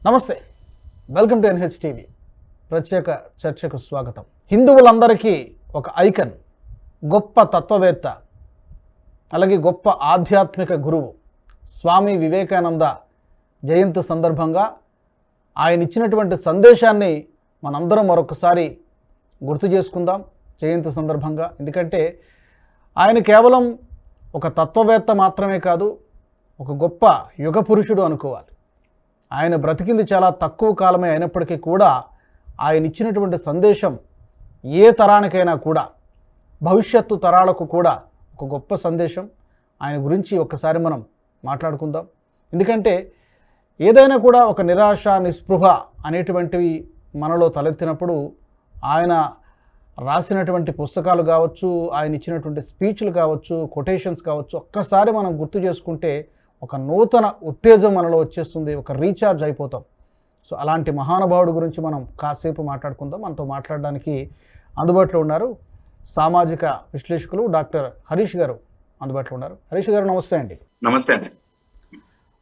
నమస్తే, welcome to NH TV. ప్రత్యేక చర్చకు స్వాగతం. హిందువులందరికీ ఒక ఐకన్, గొప్ప తత్వవేత్త, అలాగే గొప్ప ఆధ్యాత్మిక గురువు స్వామి వివేకానంద జయంతి సందర్భంగా ఆయన ఇచ్చినటువంటి సందేశాన్ని మనందరం మరొకసారి గుర్తు చేసుకుందాం జయంతి సందర్భంగా. ఎందుకంటే ఆయన కేవలం ఒక తత్వవేత్త మాత్రమే కాదు, ఒక గొప్ప యుగ పురుషుడు అనుకోవాలి. ఆయన బ్రతికింది చాలా తక్కువ కాలమే అయినప్పటికీ కూడా ఆయన ఇచ్చినటువంటి సందేశం ఏ తరానికైనా కూడా, భవిష్యత్తు తరాలకు కూడా ఒక గొప్ప సందేశం. ఆయన గురించి ఒక్కసారి మనం మాట్లాడుకుందాం. ఎందుకంటే ఏదైనా కూడా ఒక నిరాశ, నిస్పృహ అనేటువంటివి మనలో తలెత్తినప్పుడు ఆయన రాసినటువంటి పుస్తకాలు కావచ్చు, ఆయన ఇచ్చినటువంటి స్పీచ్లు కావచ్చు, కొటేషన్స్ కావచ్చు, ఒక్కసారి మనం గుర్తు చేసుకుంటే ఒక నూతన ఉత్తేజం మనలో వచ్చేస్తుంది, ఒక రీఛార్జ్ అయిపోతాం. సో అలాంటి మహానుభావుడు గురించి మనం కాసేపు మాట్లాడుకుందాం. మనతో మాట్లాడడానికి అందుబాటులో ఉన్నారు సామాజిక విశ్లేషకులు డాక్టర్ హరీష్ గారు అందుబాటులో ఉన్నారు. హరీష్ గారు నమస్తే అండి. నమస్తే అండి.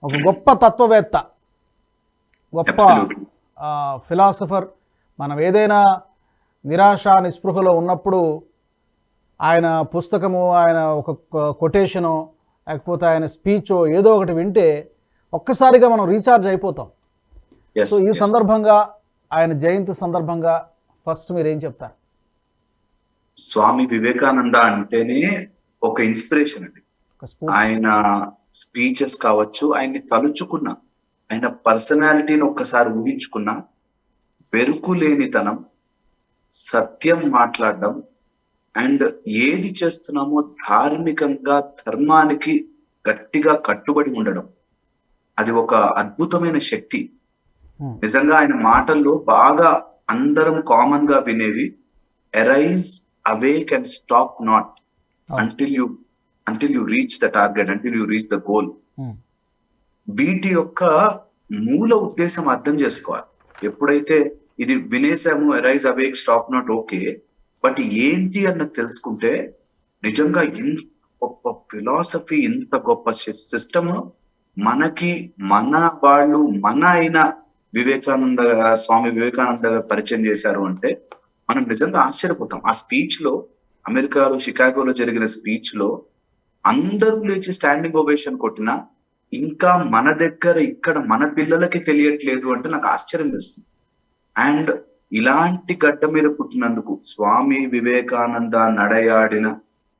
ఒక గొప్ప తత్వవేత్త, గొప్ప ఫిలాసఫర్. మనం ఏదైనా నిరాశ, నిస్పృహలో ఉన్నప్పుడు ఆయన పుస్తకము, ఆయన ఒక కొటేషను, లేకపోతే ఆయన స్పీచో ఏదో ఒకటి వింటే ఒక్కసారిగా మనం రీఛార్జ్ అయిపోతాం. సో ఈ సందర్భంగా, ఆయన జయంతి సందర్భంగా ఫస్ట్ మీరు ఏం చెప్తారు? స్వామి వివేకానంద అంటేనే ఒక ఇన్స్పిరేషన్ అండి. ఆయన స్పీచెస్ కావచ్చు, ఆయన్ని తలుచుకున్నా, ఆయన పర్సనాలిటీని ఒక్కసారి ఊహించుకున్నా, బెరుకు లేనితనం, సత్యం మాట్లాడడం, అండ్ ఏది చేస్తున్నామో ధార్మికంగా ధర్మానికి గట్టిగా కట్టుబడి ఉండడం, అది ఒక అద్భుతమైన శక్తి. నిజంగా ఆయన మాటల్లో బాగా అందరం కామన్ గా వినేవి arise, awake and stop not until you reach the target, until you reach the goal. వీటి యొక్క మూల ఉద్దేశం అర్థం చేసుకోవాలి. ఎప్పుడైతే ఇది వినేసాము, arise, awake, stop not, okay, but ఏంటి అన్నది తెలుసుకుంటే నిజంగా ఇంత గొప్ప ఫిలాసఫీ, ఇంత గొప్ప సిస్టమ్ మనకి మన వాళ్ళు, మన అయిన వివేకానంద, స్వామి వివేకానంద పరిచయం చేశారు అంటే మనం నిజంగా ఆశ్చర్యపోతాం. ఆ స్పీచ్ లో, అమెరికాలో షికాగోలో జరిగిన స్పీచ్ లో అందరూ లేచి స్టాండింగ్ ఓవేషన్ కొట్టినా ఇంకా మన దగ్గర ఇక్కడ మన పిల్లలకి తెలియట్లేదు అంటే నాకు ఆశ్చర్యం వేస్తుంది. అండ్ ఇలాంటి గడ్డ మీద పుట్టినందుకు, స్వామి వివేకానంద నడయాడిన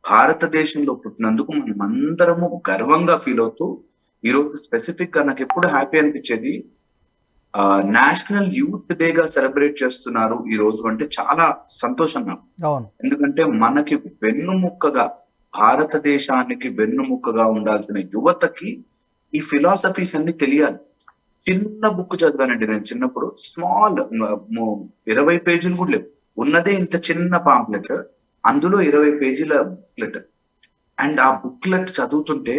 భారతదేశంలో పుట్టినందుకు మనం అందరము గర్వంగా ఫీల్ అవుతూ, ఈరోజు స్పెసిఫిక్ గా నాకు ఎప్పుడు హ్యాపీ అనిపించేది, నేషనల్ యూత్ డే గా సెలబ్రేట్ చేస్తున్నారు ఈ రోజు అంటే చాలా సంతోషంగా. ఎందుకంటే మనకి వెన్నుముక్కగా, భారతదేశానికి వెన్నుముక్కగా ఉండాల్సిన యువతకి ఈ ఫిలాసఫీస్ అన్ని తెలియాలి. చిన్న బుక్ చదివానండి నేను చిన్నప్పుడు, స్మాల్ 20 పేజీలు కూడా లేవు, ఉన్నదే ఇంత చిన్న పాంప్లెట్, అందులో 20 పేజీల బుక్లెట్. అండ్ ఆ బుక్లెట్ చదువుతుంటే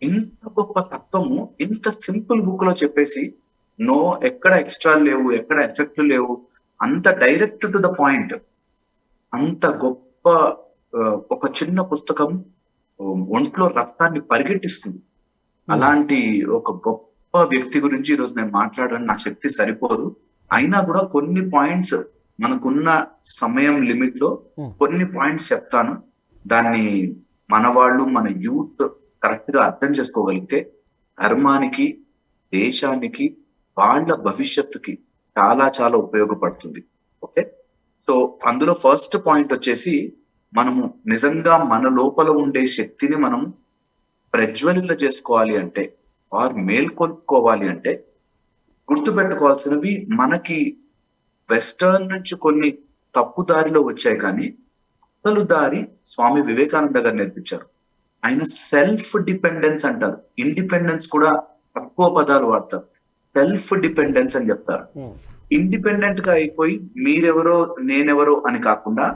ఇంత గొప్ప తత్వము ఇంత సింపుల్ బుక్ లో చెప్పేసి, ఎక్కడ ఎక్స్ట్రా లేవు, ఎక్కడ ఎఫెక్ట్ లేవు, అంత డైరెక్ట్ టు ద పాయింట్, అంత గొప్ప ఒక చిన్న పుస్తకం ఒంట్లో రక్తాన్ని పరిగెట్టిస్తుంది. అలాంటి ఒక గొప్ప వ్యక్తి గురించి ఈరోజు నేను మాట్లాడడానికి నా శక్తి సరిపోదు. అయినా కూడా కొన్ని పాయింట్స్, మనకున్న సమయం లిమిట్ లో కొన్ని పాయింట్స్ చెప్తాను. దాన్ని మన వాళ్ళు, మన యూత్ కరెక్ట్ గా అర్థం చేసుకోగలిగితే ధర్మానికి, దేశానికి, వాళ్ళ భవిష్యత్తుకి చాలా చాలా ఉపయోగపడుతుంది. ఓకే, సో అందులో ఫస్ట్ పాయింట్ వచ్చేసి, మనము నిజంగా మన లోపల ఉండే శక్తిని మనం ప్రజ్వలిత చేసుకోవాలి అంటే, ఆర్ మేల్కొల్పుకోవాలి అంటే, గుర్తుపెట్టుకోవాల్సినవి మనకి వెస్టర్న్ నుంచి కొన్ని తప్పు దారిలో వచ్చాయి, కానీ అసలు దారి స్వామి వివేకానంద గారు నేర్పించారు. ఆయన సెల్ఫ్ డిపెండెన్స్ అంటారు, ఇండిపెండెన్స్ కూడా తక్కువ పదాలు వాడతారు. సెల్ఫ్ డిపెండెన్స్ అని చెప్తారు. ఇండిపెండెంట్ గా అయిపోయి మీరెవరో నేనెవరో అని కాకుండా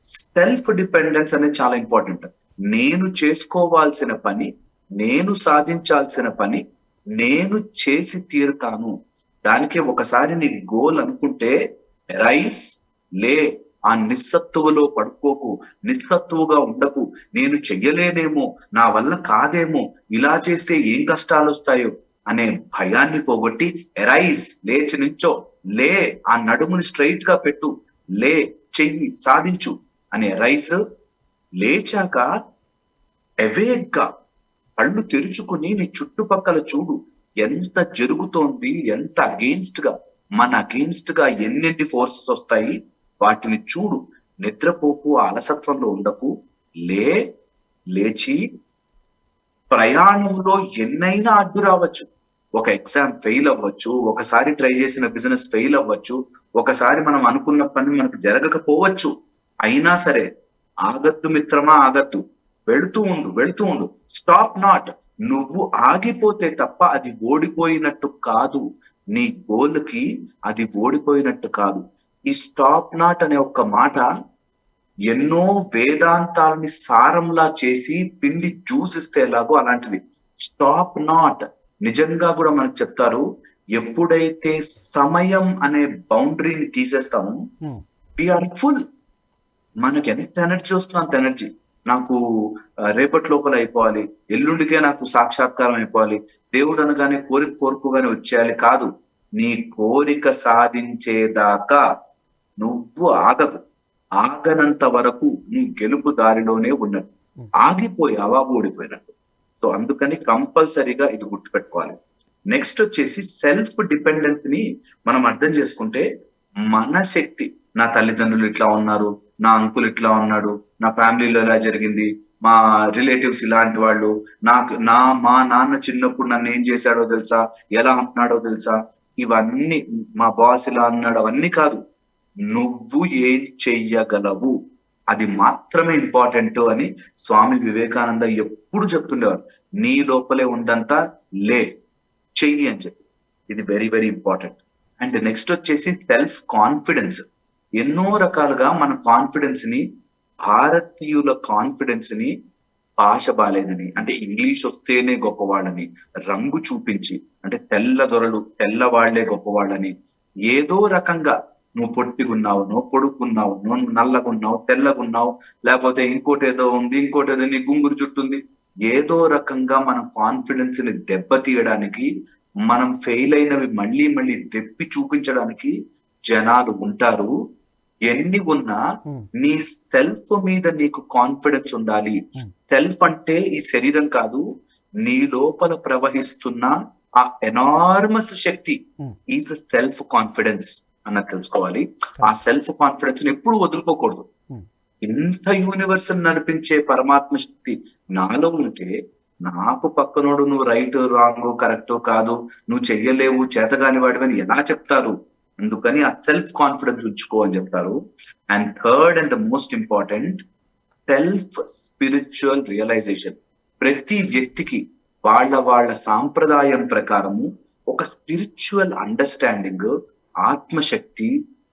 సెల్ఫ్ డిపెండెన్స్ అనేది చాలా ఇంపార్టెంట్. నేను చేసుకోవాల్సిన పని, నేను సాధించాల్సిన పని నేను చేసి తీరుతాను. దానికే ఒకసారి నీ గోల్ అనుకుంటే రైస్ లే, ఆ నిస్సత్తువలో పడుకోకు, నిస్సత్తువుగా ఉండకు. నేను చెయ్యలేనేమో, నా వల్ల కాదేమో, ఇలా చేస్తే ఏం కష్టాలు వస్తాయో, అనే భయాన్ని పోగొట్టి ఎరైజ్, లేచి నించో, లే, ఆ నడుముని స్ట్రైట్ గా పెట్టు, లే, చెయ్యి సాధించు అనే ఎరైజ్. లేచాక అవేక్గా కళ్ళు తెరుచుకుని నీ చుట్టుపక్కల చూడు, ఎంత జరుగుతోంది, ఎంత అగెయిన్స్ట్ గా, మన అగెయిన్స్ట్ గా ఎన్నెన్ని ఫోర్సెస్ వస్తాయి, వాటిని చూడు. నిద్రపోకు, అలసత్వంలో ఉండకు, లేచి ప్రయాణంలో ఎన్నైనా అడ్డు రావచ్చు. ఒక ఎగ్జామ్ ఫెయిల్ అవ్వచ్చు, ఒకసారి ట్రై చేసిన బిజినెస్ ఫెయిల్ అవ్వచ్చు, ఒకసారి మనం అనుకున్న పని మనకు జరగకపోవచ్చు. అయినా సరే ఆగద్దు మిత్రమా, ఆగద్దు, వెళుతూ ఉండు. Stop not. నువ్వు ఆగిపోతే తప్ప అది ఓడిపోయినట్టు కాదు. నీ గోల్ కి అది ఓడిపోయినట్టు కాదు. ఈ స్టాప్ నాట్ అనే ఒక్క మాట ఎన్నో వేదాంతాలని సారంలా చేసి పిండి జ్యూస్ ఇస్తే ఎలాగో అలాంటిది. స్టాప్ నాట్ నిజంగా కూడా మనకు చెప్తారు, ఎప్పుడైతే సమయం అనే బౌండరీని తీసేస్తామో వీఆర్ ఫుల్. మనకి ఎంత ఎనర్జీ వస్తుందో అంత ఎనర్జీ. నాకు రేపటి లోపల అయిపోవాలి, ఎల్లుండికే నాకు సాక్షాత్కారం అయిపోవాలి, దేవుడు అనగానే కోరుకోగానే వచ్చేయాలి కాదు. నీ కోరిక సాధించేదాకా నువ్వు ఆగనంత వరకు నీ గెలుపు దారిలోనే ఉన్నట్టు. ఆగిపోయావా ఓడిపోయినట్టు. సో అందుకని కంపల్సరీగా ఇది గుర్తుపెట్టుకోవాలి. నెక్స్ట్ వచ్చేసి సెల్ఫ్ డిపెండెన్స్ ని మనం అర్థం చేసుకుంటే, మన శక్తి, నా తల్లిదండ్రులు ఇట్లా ఉన్నారు, నా అంకుల్ ఇట్లా ఉన్నాడు, నా ఫ్యామిలీలో ఇలా జరిగింది, మా రిలేటివ్స్ ఇలాంటి వాళ్ళు, మా నాన్న చిన్నప్పుడు నన్ను ఏం చేశాడో తెలుసా, ఎలా అంటున్నాడో తెలుసా, ఇవన్నీ మా బాస్ ఇలా అన్నాడు, అవన్నీ కాదు. నువ్వు ఏం చెయ్యగలవు, అది మాత్రమే ఇంపార్టెంట్ అని స్వామి వివేకానంద ఎప్పుడు చెప్తుండేవారు. నీ లోపలే ఉందంతా చెయ్యి అని చెప్పి. ఇది very very important. And next వచ్చేసి సెల్ఫ్ కాన్ఫిడెన్స్. ఎన్నో రకాలుగా మన కాన్ఫిడెన్స్ ని, భారతీయుల కాన్ఫిడెన్స్ ని భాష బాలేదని, అంటే ఇంగ్లీష్ వస్తేనే గొప్పవాళ్ళని, రంగు చూపించి, అంటే తెల్లవాళ్లే గొప్పవాళ్ళని, ఏదో రకంగా నువ్వు పొట్టిగున్నావు, నువ్వు పొడుగున్నావు, నువ్వు నల్లగున్నావు, తెల్లగున్నావు, లేకపోతే ఇంకోటి ఏదో నీ గుంగురు చుట్టుంది, ఏదో రకంగా మన కాన్ఫిడెన్స్ ని దెబ్బతీయడానికి, మనం ఫెయిల్ అయినవి మళ్ళీ మళ్ళీ దెప్పి చూపించడానికి జనాలు ఉంటారు. ఎన్ని ఉన్నా నీ సెల్ఫ్ మీద నీకు కాన్ఫిడెన్స్ ఉండాలి. సెల్ఫ్ అంటే ఈ శరీరం కాదు, నీ లోపల ప్రవహిస్తున్న ఆ enormous Shakti is self confidence అన్నది తెలుసుకోవాలి. ఆ సెల్ఫ్ కాన్ఫిడెన్స్ ని ఎప్పుడు వదులుకోకూడదు. ఇంత యూనివర్స్ నడిపించే పరమాత్మ శక్తి నాలో ఉంటే, నాకు పక్కనోడు నువ్వు రైట్, రాంగ్, కరెక్ట్, కాదు, నువ్వు చెయ్యలేవు, చేతగాని వాడివని ఎలా చెప్తారు? అందుకని ఆ సెల్ఫ్ కాన్ఫిడెన్స్ ఉంచుకో అని చెప్తారు. And third and the most important, self spiritual realisation. ప్రతి వ్యక్తికి వాళ్ళ సాంప్రదాయం ప్రకారము ఒక స్పిరిచువల్ అండర్స్టాండింగ్, ఆత్మశక్తి,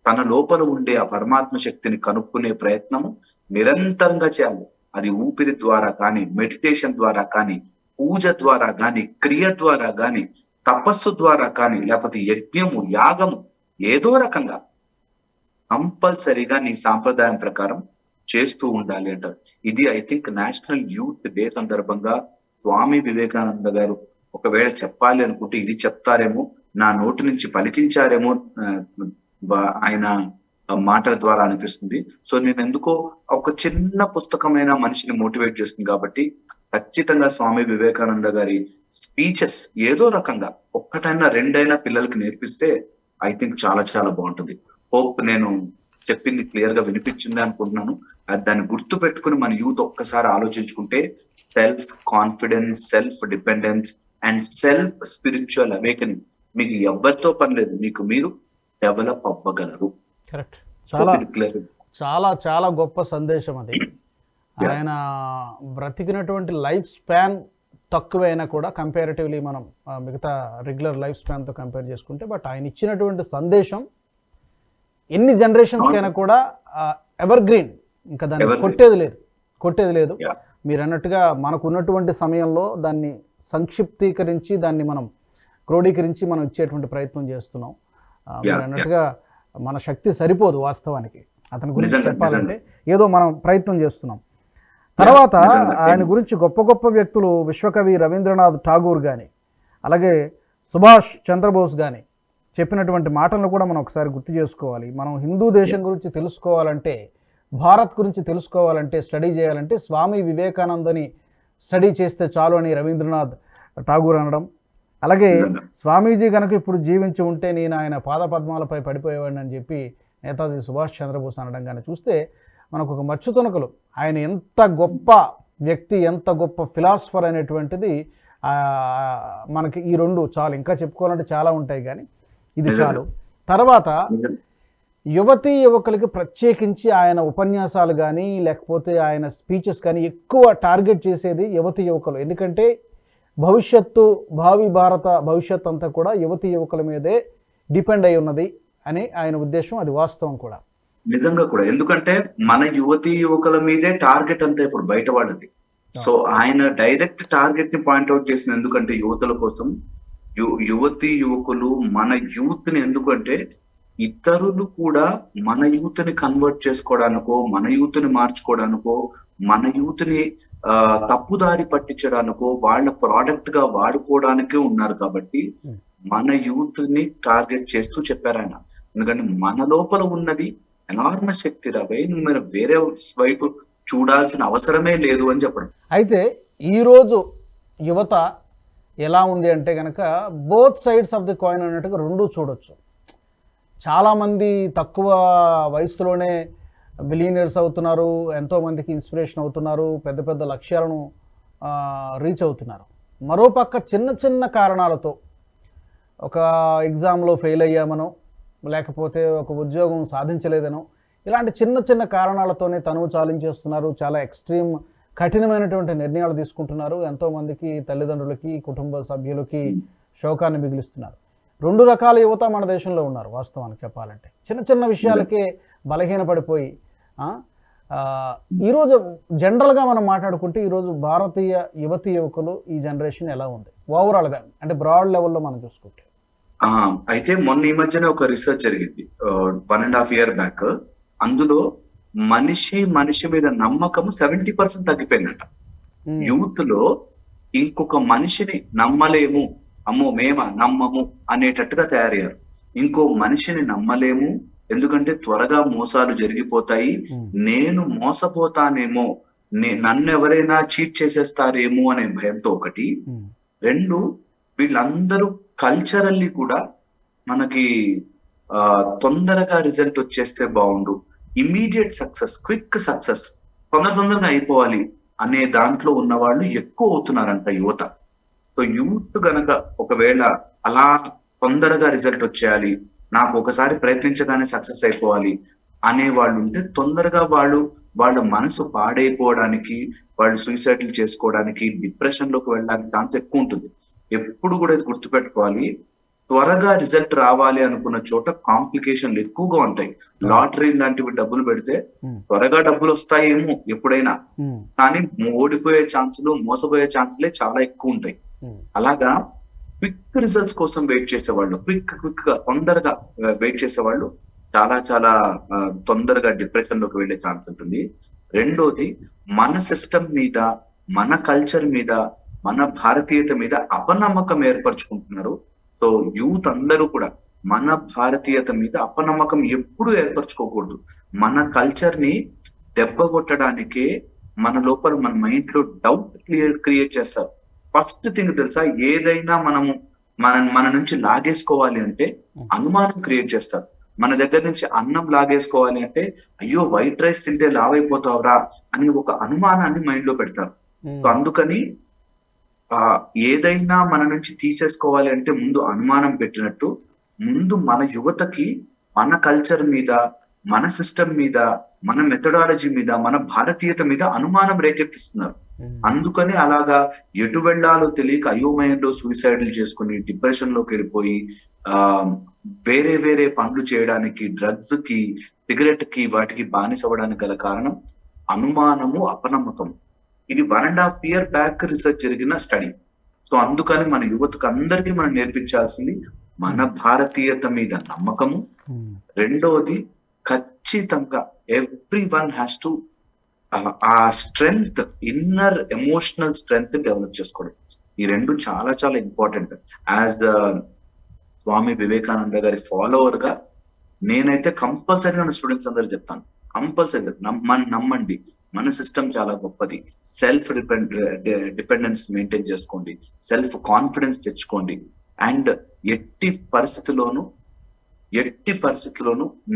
తన లోపల ఉండే ఆ పరమాత్మ శక్తిని కనుక్కునే ప్రయత్నము నిరంతరంగా చేయాలి. అది ఊపిరి ద్వారా కానీ, మెడిటేషన్ ద్వారా కానీ, పూజ ద్వారా కానీ, క్రియ ద్వారా కానీ, తపస్సు ద్వారా కానీ, లేకపోతే యజ్ఞము, యాగము, ఏదో రకంగా కంపల్సరీగా నీ సాంప్రదాయం ప్రకారం చేస్తూ ఉండాలి అంటారు. ఇది I think national youth day సందర్భంగా స్వామి వివేకానంద గారు ఒకవేళ చెప్పాలి అనుకుంటే ఇది చెప్తారేమో, నా నోటి నుంచి పలికించారేమో ఆయన మాటల ద్వారా అనిపిస్తుంది. సో నేను ఎందుకో ఒక చిన్న పుస్తకమైన మనిషిని మోటివేట్ చేస్తుంది కాబట్టి ఖచ్చితంగా స్వామి వివేకానంద గారి స్పీచెస్ ఏదో రకంగా ఒక్కటైనా రెండైనా పిల్లలకి నేర్పిస్తే ఐ థింక్ చాలా చాలా బాగుంటుంది. హోప్ నేను చెప్పింది క్లియర్ గా వినిపించింది అనుకుంటున్నాను. దాన్ని గుర్తు పెట్టుకుని మన యూత్ ఒక్కసారి ఆలోచించుకుంటే self confidence, self dependence and self spiritual awakening మీకు ఎవరితో పని లేదు, మీకు మీరు డెవలప్ అవ్వగలరు. కరెక్ట్. చాలా చాలా చాలా గొప్ప సందేశం అది. ఆయన బ్రతికినటువంటి లైఫ్ స్పాన్ తక్కువైనా కూడా కంపారిటివ్లీ మనం మిగతా రెగ్యులర్ లైఫ్ స్పాన్తో కంపేర్ చేసుకుంటే, బట్ ఆయన ఇచ్చినటువంటి సందేశం ఎన్ని జనరేషన్స్కైనా కూడా ఎవర్ గ్రీన్, ఇంకా దాన్ని కొట్టేది లేదు. మీరు అన్నట్టుగా మనకు ఉన్నటువంటి సమయంలో దాన్ని సంక్షిప్తీకరించి, దాన్ని మనం క్రోడీకరించి మనం ఇచ్చేటువంటి ప్రయత్నం చేస్తున్నాం. మీరు అన్నట్టుగా మన శక్తి సరిపోదు వాస్తవానికి అతని గురించి చెప్పాలంటే, ఏదో మనం ప్రయత్నం చేస్తున్నాం. తర్వాత ఆయన గురించి గొప్ప గొప్ప వ్యక్తులు, విశ్వకవి రవీంద్రనాథ్ ఠాగూర్ కానీ, అలాగే సుభాష్ చంద్రబోస్ కానీ చెప్పినటువంటి మాటలను కూడా మనం ఒకసారి గుర్తు చేసుకోవాలి. మనం హిందూ దేశం గురించి తెలుసుకోవాలంటే, భారత్ గురించి తెలుసుకోవాలంటే, స్టడీ చేయాలంటే స్వామి వివేకానందని స్టడీ చేస్తే చాలు అని రవీంద్రనాథ్ ఠాగూర్ అనడం. అలాగే స్వామీజీ కనుక ఇప్పుడు జీవించి ఉంటే నేను ఆయన పాదపద్మాలపై పడిపోయేవాడిని అని చెప్పి నేతాజీ సుభాష్ చంద్రబోస్ అనడం కానీ చూస్తే మనకు ఒక మచ్చుతునకలు ఆయన ఎంత గొప్ప వ్యక్తి, ఎంత గొప్ప ఫిలాసఫర్ అనేటువంటిది మనకి ఈ రెండు చాలు. ఇంకా చెప్పుకోవాలంటే చాలా ఉంటాయి కానీ ఇది చాలు. తర్వాత యువతీ యువకులకి ప్రత్యేకించి ఆయన ఉపన్యాసాలు కానీ లేకపోతే ఆయన స్పీచెస్ కానీ ఎక్కువ టార్గెట్ చేసేది యువతీ యువకులు. ఎందుకంటే భావి భారత భవిష్యత్ అంతా కూడా యువతీ యువకుల మీదే డిపెండ్ అయి ఉన్నది అని ఆయన ఉద్దేశం. అది వాస్తవం కూడా, నిజంగా కూడా. ఎందుకంటే మన యువతీ యువకుల మీదే టార్గెట్ అంతా ఇప్పుడు బయట పడింది. సో ఆయన డైరెక్ట్ టార్గెట్ ని పాయింట్అవుట్ చేసిన ఎందుకంటే యువతల కోసం, యువతీ యువకులు మన యూత్ ని, ఎందుకంటే ఇతరులు కూడా మన యూత్ ని కన్వర్ట్ చేసుకోవడానికో, మన యూత్ ని మార్చుకోవడానికో, మన యూత్ ని తప్పుదారి పట్టించడానికో, వాళ్ళ ప్రోడక్ట్ గా వాడుకోవడానికే ఉన్నారు. కాబట్టి మన యూత్ ని టార్గెట్ చేస్తూ చెప్పారు ఆయన. ఎందుకంటే మన లోపల ఉన్నది ఎనార్మస్ శక్తి రవే, మీరు వేరే వైపు చూడాల్సిన అవసరమే లేదు అని చెప్పడం. అయితే ఈరోజు యువత ఎలా ఉంది అంటే కనుక both sides of the coin అన్నట్టుగా రెండూ చూడొచ్చు. చాలామంది తక్కువ వయసులోనే బిలియనర్స్ అవుతున్నారు, ఎంతోమందికి ఇన్స్పిరేషన్ అవుతున్నారు, పెద్ద పెద్ద లక్ష్యాలను రీచ్ అవుతున్నారు. మరోపక్క చిన్న చిన్న కారణాలతో, ఒక ఎగ్జామ్లో ఫెయిల్ అయ్యామనో, లేకపోతే ఒక ఉద్యోగం సాధించలేదనో, ఇలాంటి చిన్న చిన్న కారణాలతోనే తనువు చాలించేస్తున్నారు. చాలా ఎక్స్ట్రీమ్ కఠినమైనటువంటి నిర్ణయాలు తీసుకుంటున్నారు. ఎంతోమందికి, తల్లిదండ్రులకి, కుటుంబ సభ్యులకి శోకాన్ని మిగిలిస్తున్నారు. రెండు రకాల యువత మన దేశంలో ఉన్నారు వాస్తవానికి చెప్పాలంటే. చిన్న చిన్న విషయాలకే బలహీనపడిపోయి ఈరోజు జనరల్గా మనం మాట్లాడుకుంటే ఈరోజు భారతీయ యువతీ యువకులు ఈ జనరేషన్ ఎలా ఉంది ఓవరాల్గా, అంటే బ్రాడ్ లెవెల్లో మనం చూసుకుంటే? అయితే మొన్న ఈ మధ్యన ఒక రీసెర్చ్ జరిగింది 1.5 years బ్యాక్. అందులో మనిషి మీద నమ్మకం 70% తగ్గిపోయిందంట. యూత్ లో ఇంకొక మనిషిని నమ్మలేము, అమ్మో మేమా నమ్మము అనేటట్టుగా తయారయ్యారు. ఇంకో మనిషిని నమ్మలేము ఎందుకంటే త్వరగా మోసాలు జరిగిపోతాయి, నేను మోసపోతానేమో, నన్ను ఎవరైనా చీట్ చేసేస్తారేమో అనే భయంతో ఒకటి. రెండు, వీళ్ళందరూ కల్చరల్లీ కూడా మనకి తొందరగా రిజల్ట్ వచ్చేస్తే బాగుండు, ఇమ్మీడియట్ సక్సెస్, క్విక్ సక్సెస్, తొందరగా అయిపోవాలి అనే దాంట్లో ఉన్న వాళ్ళు ఎక్కువ అవుతున్నారంట యువత. సో యూత్ గనక ఒకవేళ అలా తొందరగా రిజల్ట్ వచ్చేయాలి, నాకు ఒకసారి ప్రయత్నించగానే సక్సెస్ అయిపోవాలి అనే వాళ్ళు ఉంటే తొందరగా వాళ్ళ మనసు పాడైపోవడానికి, వాళ్ళు సూసైడ్లు చేసుకోవడానికి, డిప్రెషన్ లోకి వెళ్ళడానికి ఛాన్స్ ఎక్కువ ఉంటుంది. ఎప్పుడు కూడా ఇది గుర్తుపెట్టుకోవాలి, త్వరగా రిజల్ట్ రావాలి అనుకున్న చోట కాంప్లికేషన్లు ఎక్కువగా ఉంటాయి. లాటరీ లాంటివి డబ్బులు పెడితే త్వరగా డబ్బులు వస్తాయేమో ఎప్పుడైనా, కానీ ఓడిపోయే ఛాన్సులు, మోసపోయే ఛాన్సులే చాలా ఎక్కువ ఉంటాయి. అలాగా క్విక్ రిజల్ట్స్ కోసం వెయిట్ చేసేవాళ్ళు, క్విక్ గా తొందరగా వెయిట్ చేసేవాళ్ళు చాలా తొందరగా డిప్రెషన్ లోకి వెళ్లే ఛాన్స్ ఉంటుంది. రెండోది, మన సిస్టమ్ మీద, మన కల్చర్ మీద, మన భారతీయత మీద అపనమ్మకం ఏర్పరచుకుంటున్నారు. సో యూత్ అందరూ కూడా మన భారతీయత మీద అపనమ్మకం ఎప్పుడు ఏర్పరచుకోకూడదు. మన కల్చర్ ని దెబ్బ కొట్టడానికే మన లోపల, మన మైండ్ లో డౌట్ క్రియేట్ చేస్తారు. ఫస్ట్ థింగ్ తెలుసా, ఏదైనా మన నుంచి లాగేసుకోవాలి అంటే అనుమానం క్రియేట్ చేస్తారు. మన దగ్గర నుంచి అన్నం లాగేసుకోవాలి అంటే, అయ్యో వైట్ రైస్ తింటే లావైపోతావురా అని ఒక అనుమానాన్ని మైండ్ లో పెడతారు. సో అందుకని ఏదైనా మన నుంచి తీసేసుకోవాలి అంటే ముందు అనుమానం పెట్టినట్టు, ముందు మన యువతకి మన కల్చర్ మీద, మన సిస్టమ్ మీద, మన మెథడాలజీ మీద, మన భారతీయత మీద అనుమానం రేకెత్తిస్తున్నారు. అందుకని అలాగా ఎటు వెళ్లాలో తెలియక అయోమయంలో సూసైడ్లు చేసుకుని, డిప్రెషన్ లోకి వెళ్ళిపోయి, వేరే పనులు చేయడానికి, డ్రగ్స్ కి, సిగరెట్ కి, వాటికి బానిసవడానికి గల కారణం అనుమానము, అపనమ్మకం. ఇది 1.5 years బ్యాక్ రీసెర్చ్ జరిగిన స్టడీ. సో అందుకని మన యువతకు అందరికీ మనం నేర్పించాల్సింది మన భారతీయత మీద నమ్మకము. రెండవది, ఖచ్చితంగా ఎవ్రీ వన్ హ్యాస్ టు ఆ strength, inner emotional strength develop చేసుకోవడం. ఈ రెండు చాలా చాలా important. As the Swami Vivekananda గారి ఫాలోవర్ గా నేనైతే కంపల్సరీగా నా స్టూడెంట్స్ అందరూ చెప్తాను, కంపల్సరీగా నమ్మండి, మన సిస్టమ్ చాలా గొప్పది. సెల్ఫ్ డిపెండెన్స్ మెయింటైన్ చేసుకోండి, సెల్ఫ్ కాన్ఫిడెన్స్ తెచ్చుకోండి, అండ్ ఎట్టి పరిస్థితుల్లోనూ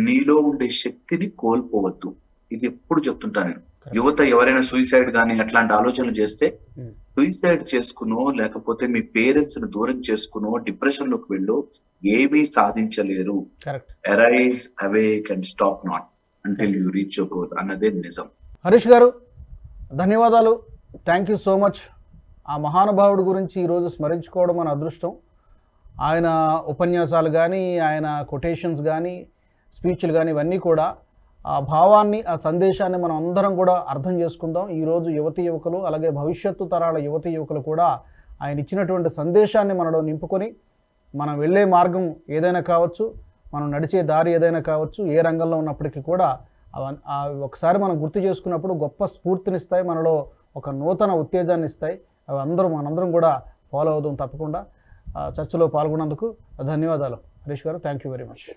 నీలో ఉండే శక్తిని కోల్పోవద్దు. ఇది ఎప్పుడు చెప్తుంటాను నేను. యువత ఎవరైనా సూసైడ్ కానీ అట్లాంటి ఆలోచనలు చేస్తే సూసైడ్ చేసుకునో లేకపోతే మీ పేరెంట్స్ ను దూరం చేసుకునో డిప్రెషన్ లోకి వెళ్ళో ఏమీ సాధించలేరు. Arise awake and stop not until you reach your goal అన్నదే నిజం. హరీష్ గారు ధన్యవాదాలు, థ్యాంక్ యూ సో మచ్. ఆ మహానుభావుడి గురించి ఈరోజు స్మరించుకోవడం మన అదృష్టం. ఆయన ఉపన్యాసాలు కానీ, ఆయన కొటేషన్స్ కానీ, స్పీచ్లు కానీ, ఇవన్నీ కూడా ఆ భావాన్ని, ఆ సందేశాన్ని మనం అందరం కూడా అర్థం చేసుకుందాం. ఈరోజు యువతీ యువకులు, అలాగే భవిష్యత్తు తరాల యువతీ యువకులు కూడా ఆయన ఇచ్చినటువంటి సందేశాన్ని మనలో నింపుకొని మనం వెళ్ళే మార్గం ఏదైనా కావచ్చు, మనం నడిచే దారి ఏదైనా కావచ్చు, ఏ రంగంలో ఉన్నప్పటికీ కూడా ఒకసారి మనం గుర్తు చేసుకున్నప్పుడు గొప్ప స్ఫూర్తినిస్తాయి, మనలో ఒక నూతన ఉత్తేజాన్ని ఇస్తాయి. అవి మనందరం కూడా ఫాలో అవుదాం తప్పకుండా. చర్చలో పాల్గొన్నందుకు ధన్యవాదాలు హరీష్ గారు, థ్యాంక్ యూ వెరీ మచ్.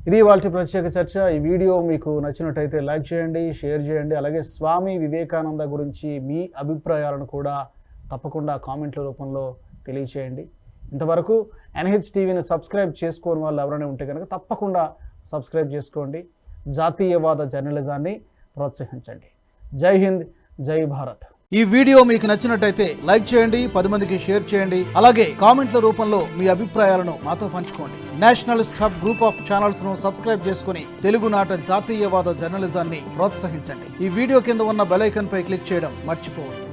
ఇది వాళ్ళ ప్రత్యేక చర్చ. ఈ వీడియో మీకు నచ్చినట్టయితే లైక్ చేయండి, షేర్ చేయండి. అలాగే స్వామి వివేకానంద గురించి మీ అభిప్రాయాలను కూడా తప్పకుండా కామెంట్ల రూపంలో తెలియచేయండి. ఇంతవరకు NH టీవీని సబ్స్క్రైబ్ చేసుకోని వాళ్ళు ఎవరైనా ఉంటే కనుక తప్పకుండా సబ్స్క్రైబ్ చేసుకోండి. జాతీయవాద జర్నలిజాన్ని ప్రోత్సహించండి. జై హింద్, జై భారత్. ఈ వీడియో మీకు నచ్చినట్టయితే లైక్ చేయండి, 10 మందికి షేర్ చేయండి. అలాగే కామెంట్ల రూపంలో మీ అభిప్రాయాలను మాతో పంచుకోండి. Nationalist hub group of channels ను సబ్స్క్రైబ్ చేసుకుని తెలుగునాట జాతీయవాద జర్నలిజాన్ని ప్రోత్సహించండి. ఈ వీడియో కింద ఉన్న బెల్ ఐకాన్ పై క్లిక్ చేయడం మర్చిపోవద్దు.